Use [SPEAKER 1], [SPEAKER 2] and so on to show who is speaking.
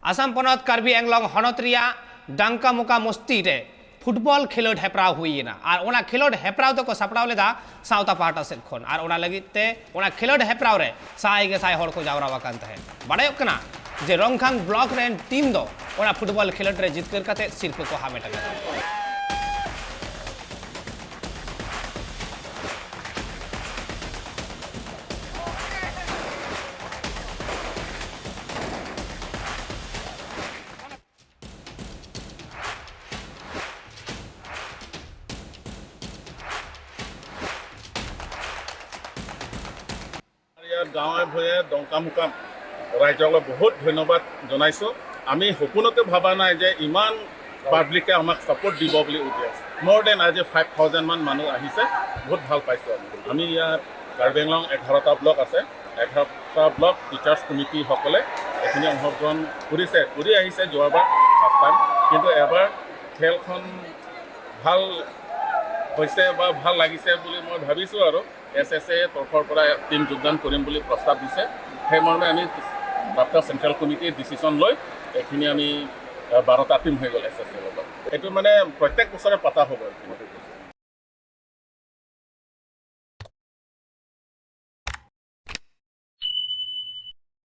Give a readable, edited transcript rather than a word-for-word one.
[SPEAKER 1] आसाम पनत कार्बी एंगलंग हनतरिया डांका मुका मस्ती रे फुटबॉल खेलोड हेपराव हुईना और ओना खेलोड हेपराव तो को सपड़ाव लेदा साउता पाटा से खन और ओना लगिते ओना खेलोड हेपराव रे साई गे साई हड़ को जावरा वाकान तहे बाड़ाय कना जे रंगखांग ब्लॉक रेन टीम दो ओना फुटबॉल खेलोड रे जितकर काते सिरप को हामेट गया
[SPEAKER 2] गाँवे भूঞে দংকা মুকাম ৰাইজলৈ বহুত ধন্যবাদ জনাইছোঁ আমি সপোনতে ভাবা নাই যে ইমান পাব্লিকে আমাক সাপোৰ্ট দিব বুলি উঠি আছে মোৰ দেন আজি 5000 মান মানুহ আহিছে বহুত ভাল পাইছোঁ আমি ইয়াত কাৰ্বি আংলং 11টা ব্লক আছে 11টা ব্লক টিচাৰ্ছ কমিটি সকলে এখিনি অংশগ্ৰহণ কৰিছে কৰি আহিছে যোৱাবাৰ ফাৰ্ষ্ট কিন্তু এবাৰ খেলখন ভাল হৈছে বা ভাল লাগিছে বুলি মই ভাবিছোঁ আৰু এছএছএ তৰফৰ পৰা টিম যোগদান কৰিম বুলি প্ৰস্তাৱ দিছে সেই মৰ্মে আমি প্ৰাপ্ত চেণ্ট্ৰেল কমিটিৰ ডিচিশ্যন লৈ এইখিনি আমি 12টা টিম হৈ গ'ল এছএছএৰ লগত এইটো মানে প্ৰত্যেক বছৰে পতা হ'ব এইখিনি